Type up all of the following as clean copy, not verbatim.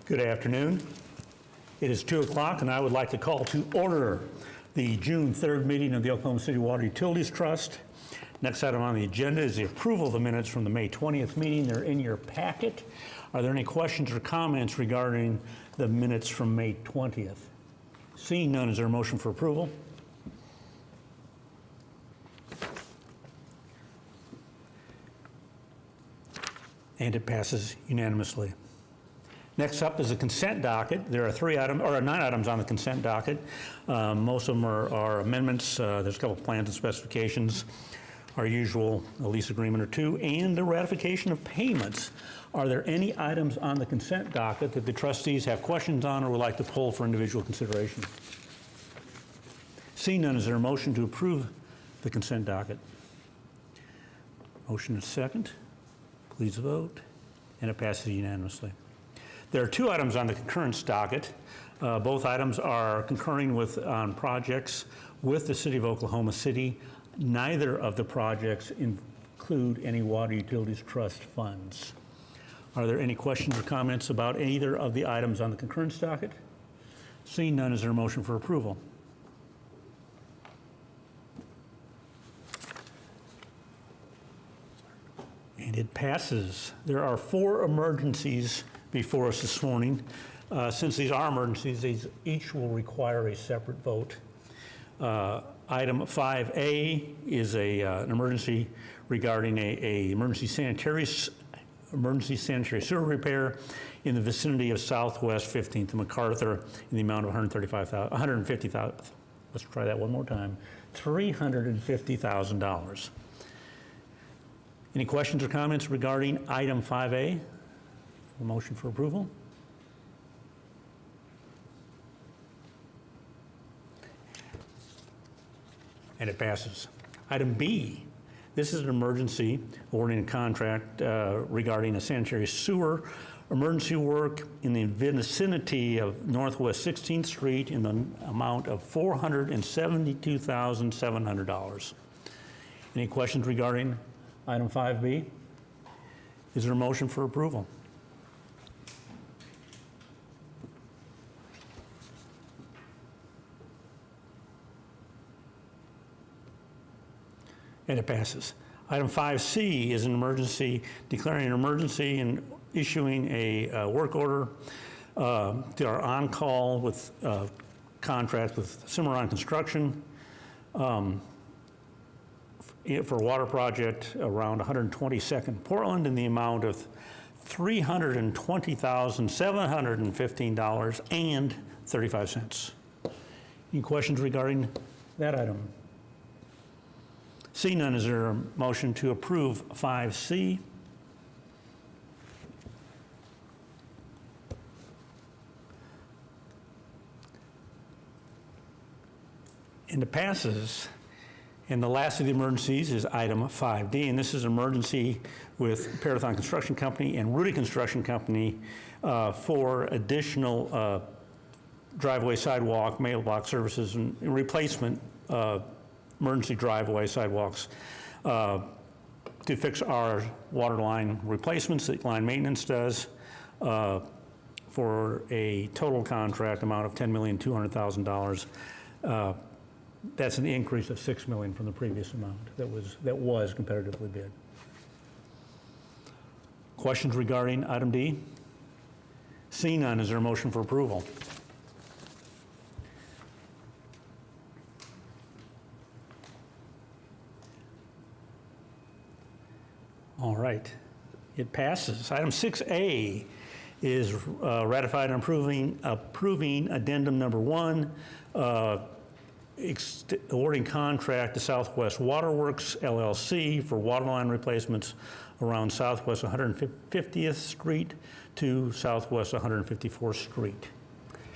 Good afternoon. It is 2 o'clock, and I would like to call to order the June 3rd meeting of the Oklahoma City Water Utilities Trust. Next item on the agenda is the approval of the minutes from the May 20th meeting. They're in your packet. Are there any questions or comments regarding the minutes from May 20th? Seeing none, is there a motion for approval? And it passes unanimously. Next up is the consent docket. There are 9 items on the consent docket. Most of them are amendments. There's a couple of plans and specifications, our usual lease agreement or two, and the ratification of payments. Are there any items on the consent docket that the trustees have questions on or would like to pull for individual consideration? Seeing none, is there a motion to approve the consent docket? Motion is second. Please vote. And it passes unanimously. There are 2 items on the concurrence docket. Both items are concurring on projects with the City of Oklahoma City. Neither of the projects include any Water Utilities Trust funds. Are there any questions or comments about either of the items on the concurrence docket? Seeing none, is there a motion for approval? And it passes. There are 4 emergencies before us this morning. Since these are emergencies, these each will require a separate vote. Item 5A is an emergency regarding a emergency sanitary sewer repair in the vicinity of Southwest 15th and MacArthur in the amount of $150,000. Let's try that one more time. $350,000. Any questions or comments regarding item 5A? A motion for approval? And it passes. Item B, this is an emergency awarding a contract regarding a sanitary sewer emergency work in the vicinity of Northwest 16th Street in the amount of $472,700. Any questions regarding item 5B? Is there a motion for approval? And it passes. Item 5C is an emergency, declaring an emergency and issuing a work order to our on-call with contract with Cimarron Construction for a water project around 122nd Portland in the amount of $320,715.35. Any questions regarding that item? Seeing none, is there a motion to approve 5C? And it passes. And the last of the emergencies is item 5D, and this is an emergency with Parathon Construction Company and Rudy Construction Company for additional driveway, sidewalk, mailbox services and replacement emergency driveway sidewalks to fix our water line replacements that line maintenance does for a total contract amount of $10,200,000. That's an increase of $6 million from the previous amount that was competitively bid. Questions regarding item D? Seeing none, is there a motion for approval? All right, it passes. Item 6A is ratified and approving addendum number 1, awarding contract to Southwest Waterworks LLC for waterline replacements around Southwest 150th Street to Southwest 154th Street.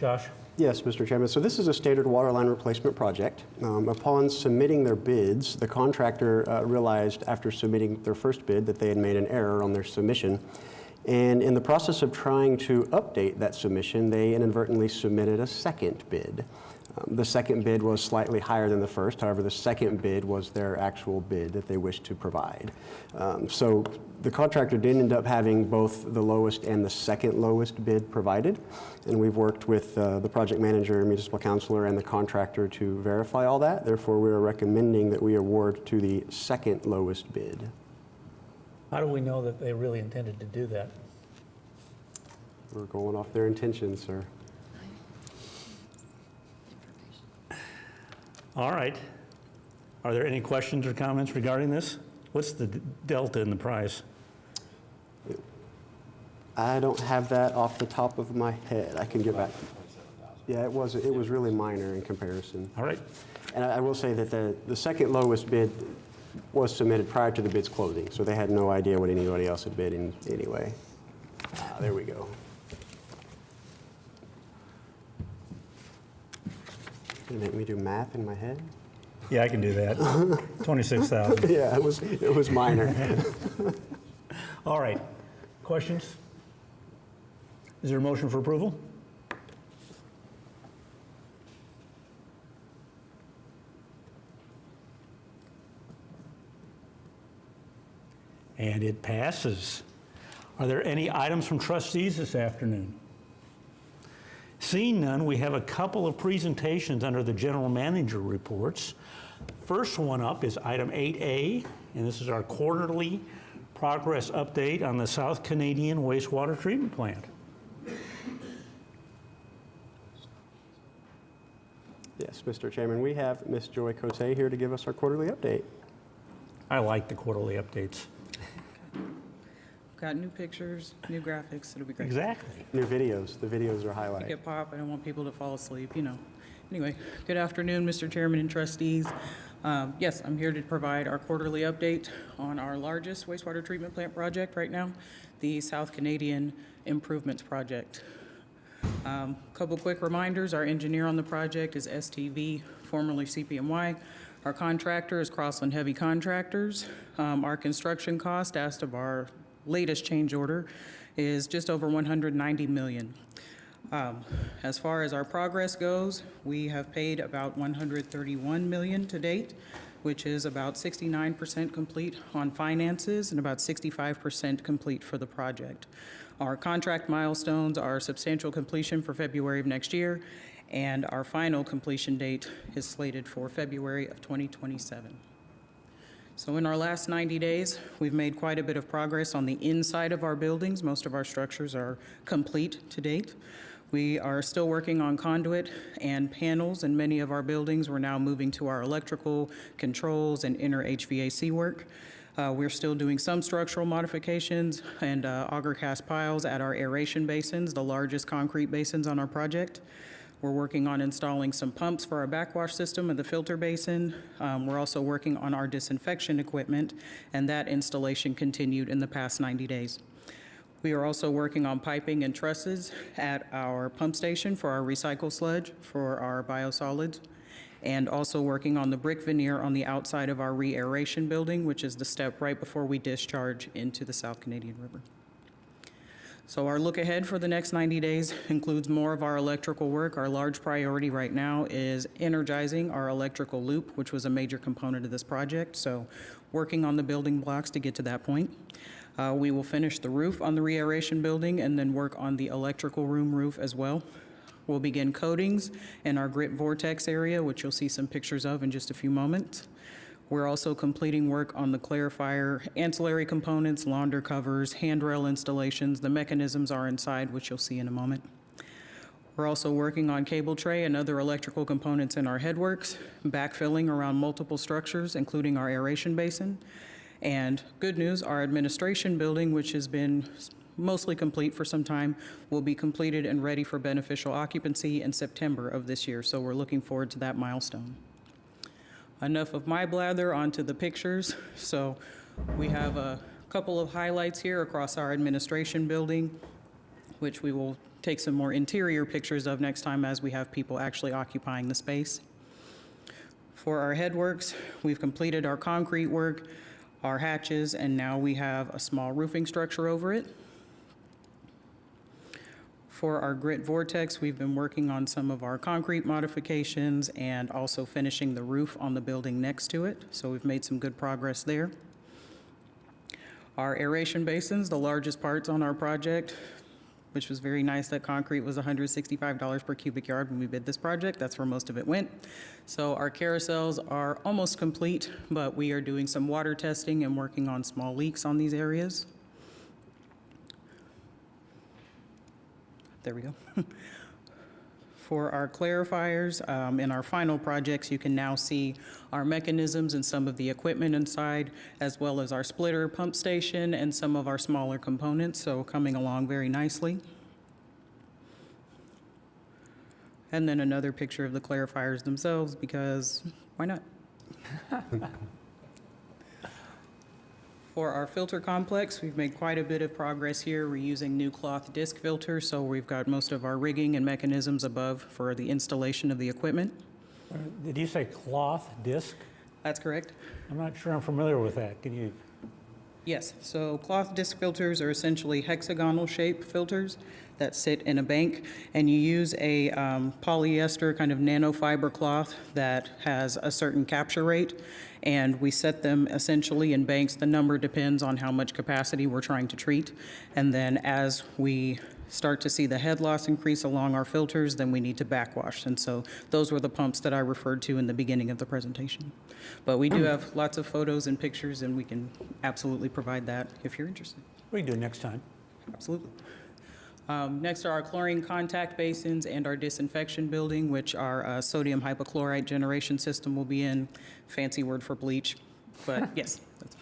Josh? Yes, Mr. Chairman. So this is a standard water line replacement project. Upon submitting their bids, the contractor realized after submitting their first bid that they had made an error on their submission. And in the process of trying to update that submission, they inadvertently submitted a second bid. The second bid was slightly higher than the first. However, the second bid was their actual bid that they wished to provide. So the contractor did end up having both the lowest and the second lowest bid provided. And we've worked with the project manager, municipal counselor, and the contractor to verify all that. Therefore, we are recommending that we award to the second lowest bid. How do we know that they really intended to do that? We're going off their intentions, sir. All right. Are there any questions or comments regarding this? What's the delta in the price? I don't have that off the top of my head. I can get back. Yeah, it was really minor in comparison. All right. And I will say that the second lowest bid was submitted prior to the bid's closing, so they had no idea what anybody else had bid in anyway. There we go. Gonna make me do math in my head? Yeah, I can do that. 26,000. Yeah, it was minor. All right. Questions? Is there a motion for approval? And it passes. Are there any items from trustees this afternoon? Seeing none, we have a couple of presentations under the general manager reports. First one up is item 8A, and this is our quarterly progress update on the South Canadian wastewater treatment plant. Yes, Mr. Chairman, we have Ms. Joy Cote here to give us our quarterly update. I like the quarterly updates. Got new pictures, new graphics, it'll be great. Exactly. New videos. The videos are highlighted. Get pop, I don't want people to fall asleep, you know. Anyway, good afternoon, Mr. Chairman and trustees. Yes, I'm here to provide our quarterly update on our largest wastewater treatment plant project right now, the South Canadian Improvements Project. Couple quick reminders, our engineer on the project is STV, formerly CPMY. Our contractor is Crossland Heavy Contractors. Our construction cost, asked of our latest change order, is just over $190 million. As far as our progress goes, we have paid about $131 million to date, which is about 69% complete on finances and about 65% complete for the project. Our contract milestones are substantial completion for February of next year, and our final completion date is slated for February of 2027. So in our last 90 days, we've made quite a bit of progress on the inside of our buildings. Most of our structures are complete to date. We are still working on conduit and panels in many of our buildings. We're now moving to our electrical controls and inner HVAC work. We're still doing some structural modifications and auger cast piles at our aeration basins, the largest concrete basins on our project. We're working on installing some pumps for our backwash system and the filter basin. We're also working on our disinfection equipment, and that installation continued in the past 90 days. We are also working on piping and trusses at our pump station for our recycle sludge for our biosolids, and also working on the brick veneer on the outside of our re-aeration building, which is the step right before we discharge into the South Canadian River. So our look ahead for the next 90 days includes more of our electrical work. Our large priority right now is energizing our electrical loop, which was a major component of this project. So working on the building blocks to get to that point. We will finish the roof on the re-aeration building and then work on the electrical room roof as well. We'll begin coatings in our grit vortex area, which you'll see some pictures of in just a few moments. We're also completing work on the clarifier ancillary components, launder covers, handrail installations. The mechanisms are inside, which you'll see in a moment. We're also working on cable tray and other electrical components in our headworks, backfilling around multiple structures, including our aeration basin. And good news, our administration building, which has been mostly complete for some time, will be completed and ready for beneficial occupancy in September of this year. So we're looking forward to that milestone. Enough of my blather, onto the pictures. So we have a couple of highlights here across our administration building, which we will take some more interior pictures of next time as we have people actually occupying the space. For our headworks, we've completed our concrete work, our hatches, and now we have a small roofing structure over it. For our grit vortex, we've been working on some of our concrete modifications and also finishing the roof on the building next to it, so we've made some good progress there. Our aeration basins, the largest parts on our project, which was very nice that concrete was $165 per cubic yard when we bid this project. That's where most of it went. So our carousels are almost complete, but we are doing some water testing and working on small leaks on these areas. There we go. For our clarifiers, in our final projects, you can now see our mechanisms and some of the equipment inside, as well as our splitter pump station and some of our smaller components, so coming along very nicely. And then another picture of the clarifiers themselves, because why not? For our filter complex, we've made quite a bit of progress here. We're using new cloth disc filters, so we've got most of our rigging and mechanisms above for the installation of the equipment. Did you say cloth disc? That's correct. I'm not sure I'm familiar with that. Can you? Yes, so cloth disc filters are essentially hexagonal shape filters that sit in a bank, and you use a polyester kind of nanofiber cloth that has a certain capture rate, and we set them essentially in banks. The number depends on how much capacity we're trying to treat, and then as we start to see the head loss increase along our filters, then we need to backwash. And so those were the pumps that I referred to in the beginning of the presentation. But we do have lots of photos and pictures, and we can absolutely provide that if you're interested. We can do it next time. Absolutely. Next are our chlorine contact basins and our disinfection building, which our sodium hypochlorite generation system will be in. Fancy word for bleach, but yes. That's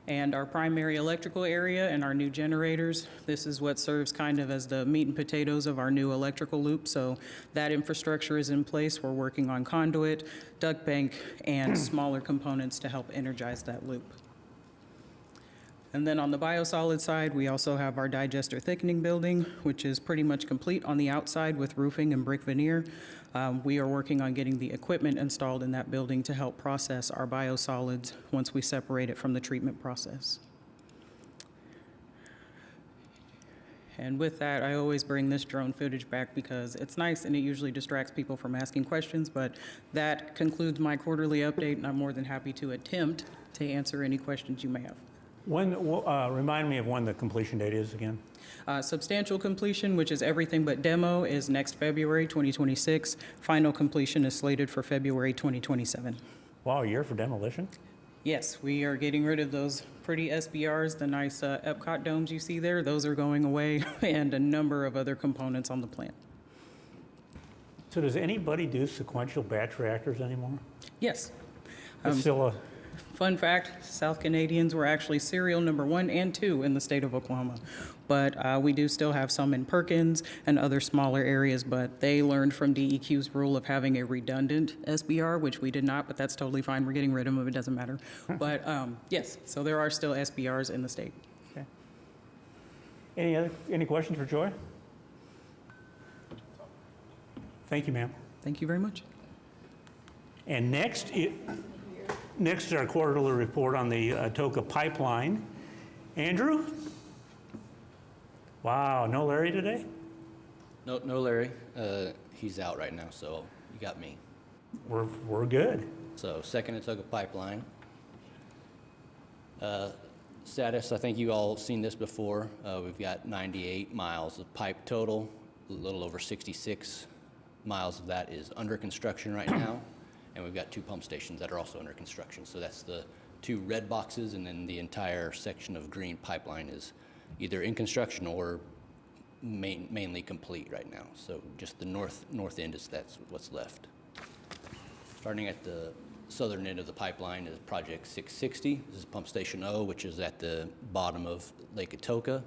and our primary electrical area and our new generators. This is what serves kind of as the meat and potatoes of our new electrical loop. So that infrastructure is in place. We're working on conduit, duct bank, and smaller components to help energize that loop. And then on the biosolid side, we also have our digester thickening building, which is pretty much complete on the outside with roofing and brick veneer. We are working on getting the equipment installed in that building to help process our biosolids once we separate it from the treatment process. And with that, I always bring this drone footage back because it's nice and it usually distracts people from asking questions, but that concludes my quarterly update, and I'm more than happy to attempt to answer any questions you may have. Remind me of when the completion date is again. Substantial completion, which is everything but demo, is next February 2026. Final completion is slated for February 2027. Wow, a year for demolition? Yes, we are getting rid of those pretty SBRs, the nice Epcot domes you see there. Those are going away, and a number of other components on the plant. So does anybody do sequential batch reactors anymore? Yes. That's still a... Fun fact, South Canadians were actually serial number 1 and 2 in the state of Oklahoma. But we do still have some in Perkins and other smaller areas, but they learned from DEQ's rule of having a redundant SBR, which we did not, but that's totally fine. We're getting rid of them, it doesn't matter. But yes, so there are still SBRs in the state. Okay. Any questions for Joy? Thank you, ma'am. Thank you very much. And next is our quarterly report on the Atoka pipeline. Andrew? Wow, no Larry today? No, Larry. He's out right now, so you got me. We're good. So second Atoka pipeline. Status, I think you all seen this before. We've got 98 miles of pipe total. A little over 66 miles of that is under construction right now. And we've got 2 pump stations that are also under construction. So that's the 2 red boxes, and then the entire section of green pipeline is either in construction or mainly complete right now. So just the north end that's what's left. Starting at the southern end of the pipeline is Project 660. This is Pump Station O, which is at the bottom of Lake Atoka.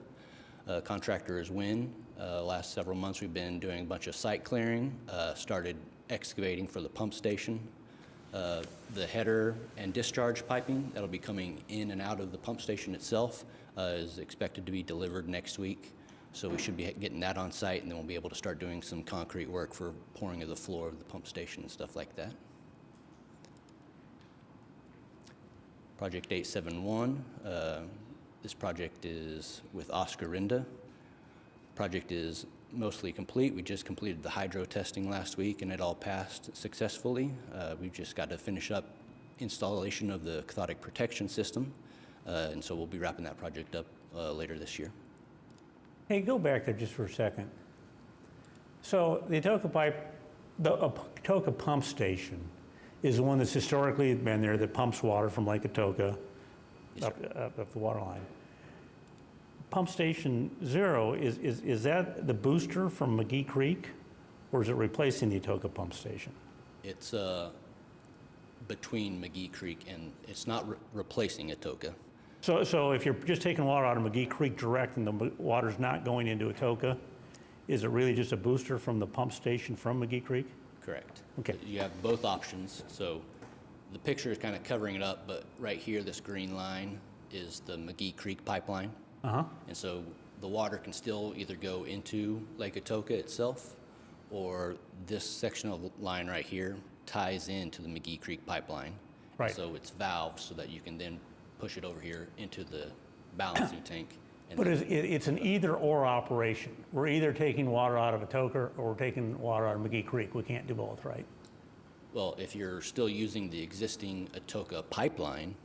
Contractor is WIN. Last several months we've been doing a bunch of site clearing, started excavating for the pump station. The header and discharge piping that'll be coming in and out of the pump station itself is expected to be delivered next week. So we should be getting that on site, and then we'll be able to start doing some concrete work for pouring of the floor of the pump station and stuff like that. Project 871, this project is with Oscar Rinda. Project is mostly complete. We just completed the hydro testing last week, and it all passed successfully. We've just got to finish up installation of the cathodic protection system, and so we'll be wrapping that project up later this year. Hey, go back there just for a second. So the Atoka pump station is the one that's historically been there that pumps water from Lake Atoka up the water line. Pump Station 0, is that the booster from McGee Creek, or is it replacing the Atoka pump station? It's between McGee Creek, and it's not replacing Atoka. So if you're just taking water out of McGee Creek direct and the water's not going into Atoka, is it really just a booster from the pump station from McGee Creek? Correct. Okay. You have both options. So the picture is kind of covering it up, but right here, this green line is the McGee Creek pipeline. Uh-huh. And so the water can still either go into Lake Atoka itself, or this section of line right here ties into the McGee Creek pipeline. Right. So it's valved so that you can then push it over here into the balancing tank. And But then- it's an either-or operation. We're either taking water out of Atoka or we're taking water out of McGee Creek. We can't do both, right? Well, if you're still using the existing Atoka pipeline,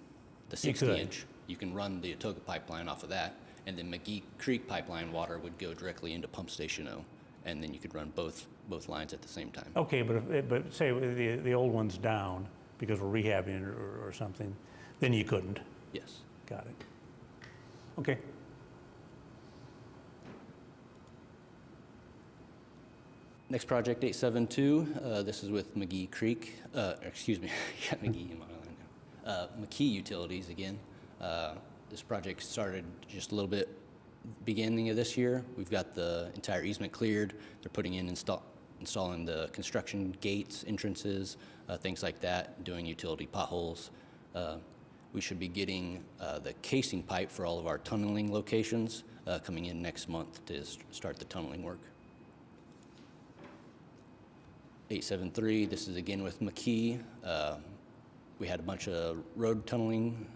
the You could. 60-inch, you can run the Atoka pipeline off of that, and then McGee Creek pipeline water would go directly into Pump Station O, and then you could run both lines at the same time. Okay, but say the old one's down because we're rehabbing it or something, then you couldn't. Yes. Got it. Okay. Next project, 872, this is with McGee Creek, excuse me, got McGee in my line now. McKee Utilities again. This project started just a little bit beginning of this year. We've got the entire easement cleared. They're putting in, installing the construction gates, entrances, things like that, doing utility potholes. We should be getting the casing pipe for all of our tunneling locations coming in next month to start the tunneling work. 873, this is again with McKee. We had a bunch of road tunneling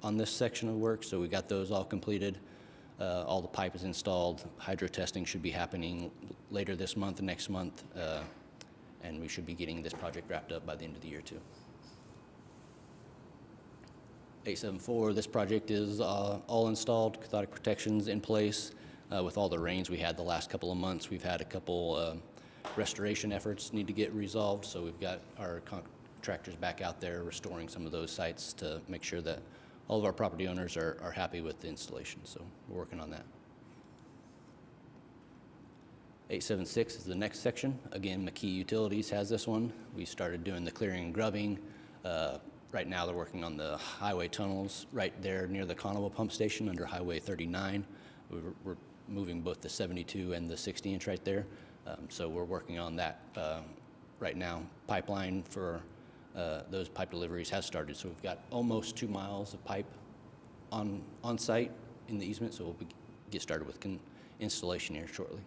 on this section of work, so we got those all completed. All the pipe is installed. Hydro testing should be happening later this month and next month, and we should be getting this project wrapped up by the end of the year too. 874, this project is all installed, cathodic protections in place. With all the rains we had the last couple of months, we've had a couple restoration efforts need to get resolved, so we've got our contractors back out there restoring some of those sites to make sure that all of our property owners are happy with the installation, so we're working on that. 876 is the next section. Again, McKee Utilities has this one. We started doing the clearing and grubbing. Right now they're working on the highway tunnels right there near the Conoway pump station under Highway 39. We're moving both the 72 and the 60-inch right there. So we're working on that right now. Pipeline for those pipe deliveries has started. So we've got almost 2 miles of pipe on site in the easement. So we'll get started with installation here shortly.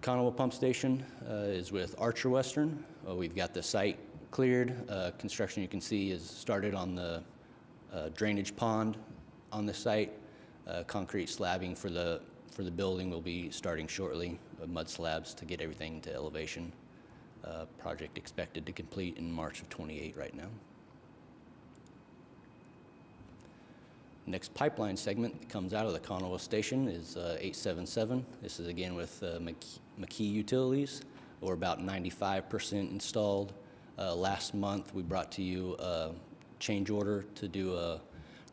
Conoway Pump Station is with Archer Western. We've got the site cleared. Construction, you can see, is started on the drainage pond on the site. Concrete slabbing for the building will be starting shortly. Mud slabs to get everything to elevation. Project expected to complete in March of 28 right now. Next pipeline segment that comes out of the Conoway station is 877. This is again with McKee Utilities. We're about 95% installed. Last month we brought to you a change order to do a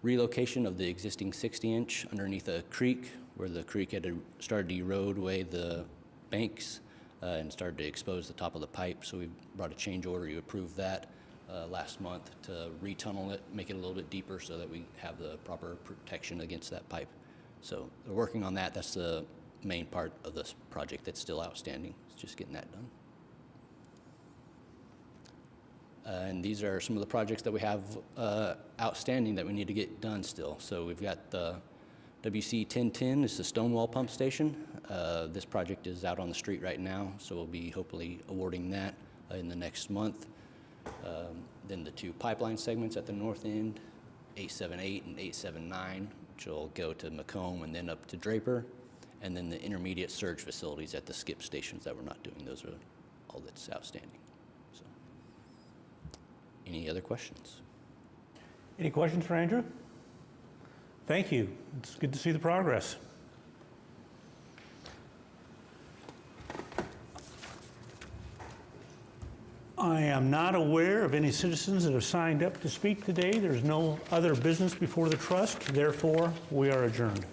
relocation of the existing 60-inch underneath a creek where the creek had started to erode away the banks and started to expose the top of the pipe. So we brought a change order. You approved that last month to retunnel it, make it a little bit deeper so that we have the proper protection against that pipe. So we're working on that. That's the main part of this project that's still outstanding. It's just getting that done. And these are some of the projects that we have outstanding that we need to get done still. So we've got the WC 1010, this is the Stonewall Pump Station. This project is out on the street right now, so we'll be hopefully awarding that in the next month. Then the 2 pipeline segments at the north end, 878 and 879, which will go to Macomb and then up to Draper, and then the intermediate surge facilities at the skip stations that we're not doing. Those are all that's outstanding. So, any other questions? Any questions for Andrew? Thank you. It's good to see the progress. I am not aware of any citizens that have signed up to speak today. There's no other business before the trust. Therefore, we are adjourned.